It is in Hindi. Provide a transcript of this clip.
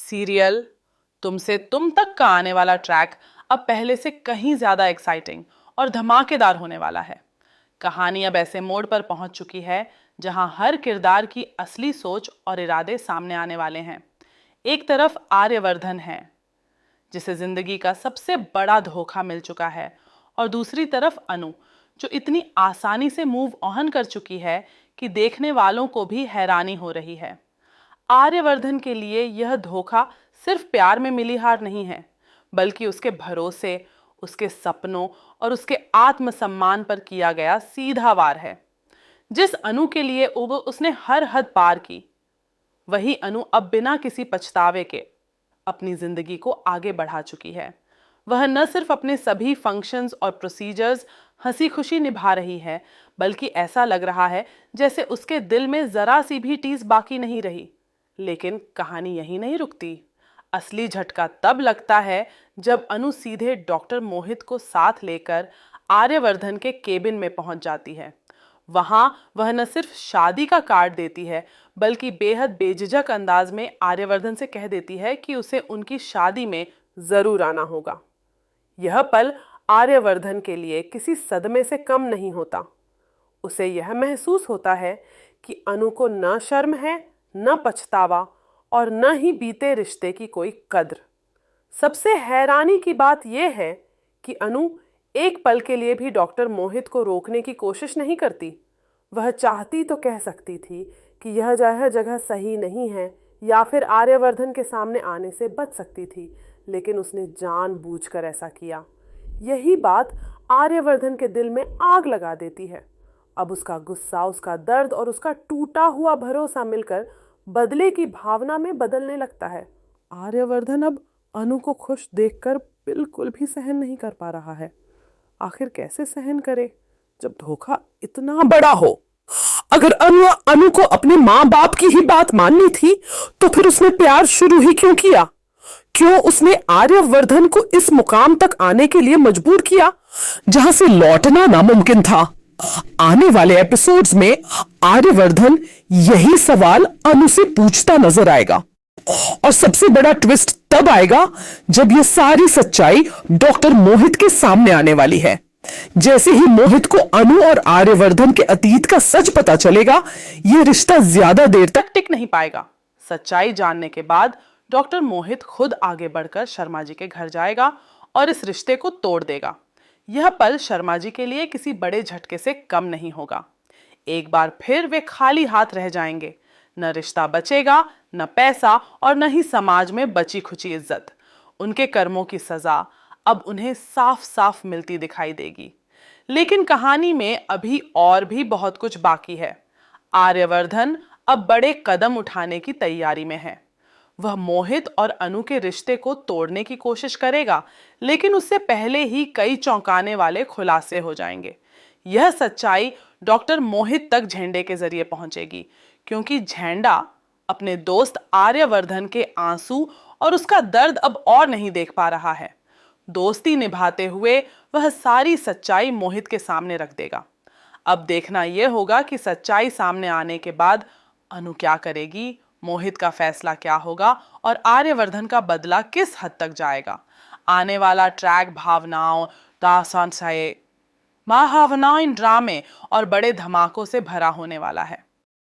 सीरियल तुमसे तुम तक का आने वाला ट्रैक अब पहले से कहीं ज्यादा एक्साइटिंग और धमाकेदार होने वाला है। कहानी अब ऐसे मोड़ पर पहुंच चुकी है जहां हर किरदार की असली सोच और इरादे सामने आने वाले हैं। एक तरफ आर्यवर्धन है जिसे जिंदगी का सबसे बड़ा धोखा मिल चुका है, और दूसरी तरफ अनु जो इतनी आसानी से मूव ऑन कर चुकी है कि देखने वालों को भी हैरानी हो रही है। आर्यवर्धन के लिए यह धोखा सिर्फ प्यार में मिली हार नहीं है, बल्कि उसके भरोसे, उसके सपनों और उसके आत्मसम्मान पर किया गया सीधा वार है। जिस अनु के लिए उसने हर हद पार की, वही अनु अब बिना किसी पछतावे के अपनी जिंदगी को आगे बढ़ा चुकी है। वह न सिर्फ अपने सभी फंक्शंस और प्रोसीजर्स हंसी खुशी निभा रही है, बल्कि ऐसा लग रहा है जैसे उसके दिल में जरा सी भी टीस बाकी नहीं रही। लेकिन कहानी यहीं नहीं रुकती। असली झटका तब लगता है जब अनु सीधे डॉक्टर मोहित को साथ लेकर आर्यवर्धन के केबिन में पहुंच जाती है। वहां वह न सिर्फ शादी का कार्ड देती है, बल्कि बेहद बेझिझक अंदाज में आर्यवर्धन से कह देती है कि उसे उनकी शादी में जरूर आना होगा। यह पल आर्यवर्धन के लिए किसी सदमे से कम नहीं होता। उसे यह महसूस होता है कि अनु को न शर्म है, न पछतावा और न ही बीते रिश्ते की कोई कद्र। सबसे हैरानी की बात यह है कि अनु एक पल के लिए भी डॉक्टर मोहित को रोकने की कोशिश नहीं करती। वह चाहती तो कह सकती थी कि यह जगह सही नहीं है, या फिर आर्यवर्धन के सामने आने से बच सकती थी, लेकिन उसने जानबूझकर ऐसा किया। यही बात आर्यवर्धन के दिल में आग लगा देती है। अब उसका गुस्सा, उसका दर्द और उसका टूटा हुआ भरोसा मिलकर बदले की भावना में बदलने लगता है। आर्यवर्धन अब अनु को खुश देखकर बिल्कुल भी सहन नहीं कर पा रहा है। आखिर कैसे सहन करे जब धोखा इतना बड़ा हो। अगर अनु को अपने माँ बाप की ही बात माननी थी, तो फिर उसने प्यार शुरू ही क्यों किया? क्यों उसने आर्यवर्धन को इस मुकाम तक आने के लिए मजबूर किया जहां से लौटना नामुमकिन था? आने वाले एपिसोड्स में आर्यवर्धन यही सवाल अनु से पूछता नजर आएगा, और सबसे बड़ा ट्विस्ट तब आएगा जब यह सारी सच्चाई डॉक्टर मोहित के सामने आने वाली है। जैसे ही मोहित को अनु और आर्यवर्धन के अतीत का सच पता चलेगा, यह रिश्ता ज्यादा देर तक टिक नहीं पाएगा। सच्चाई जानने के बाद डॉक्टर मोहित खुद आगे बढ़कर शर्मा जी के घर जाएगा और इस रिश्ते को तोड़ देगा। यह पल शर्मा जी के लिए किसी बड़े झटके से कम नहीं होगा। एक बार फिर वे खाली हाथ रह जाएंगे। न रिश्ता बचेगा, न पैसा, और न ही समाज में बची खुची इज्जत। उनके कर्मों की सजा अब उन्हें साफ साफ मिलती दिखाई देगी। लेकिन कहानी में अभी और भी बहुत कुछ बाकी है। आर्यवर्धन अब बड़े कदम उठाने की तैयारी में है। वह मोहित और अनु के रिश्ते को तोड़ने की कोशिश करेगा, लेकिन उससे पहले ही कई चौंकाने वाले खुलासे हो जाएंगे। यह सच्चाई डॉक्टर मोहित तक झंडे के जरिए पहुंचेगी, क्योंकि झंडा अपने दोस्त आर्यवर्धन के आंसू और उसका दर्द अब और नहीं देख पा रहा है। दोस्ती निभाते हुए वह सारी सच्चाई मोहित के सामने रख देगा। अब देखना यह होगा कि सच्चाई सामने आने के बाद अनु क्या करेगी, मोहित का फैसला क्या होगा और आर्यवर्धन का बदला किस हद तक जाएगा। आने वाला ट्रैक भावनाओं, दास्तान, भावनाएं, ड्रामे और बड़े धमाकों से भरा होने वाला है।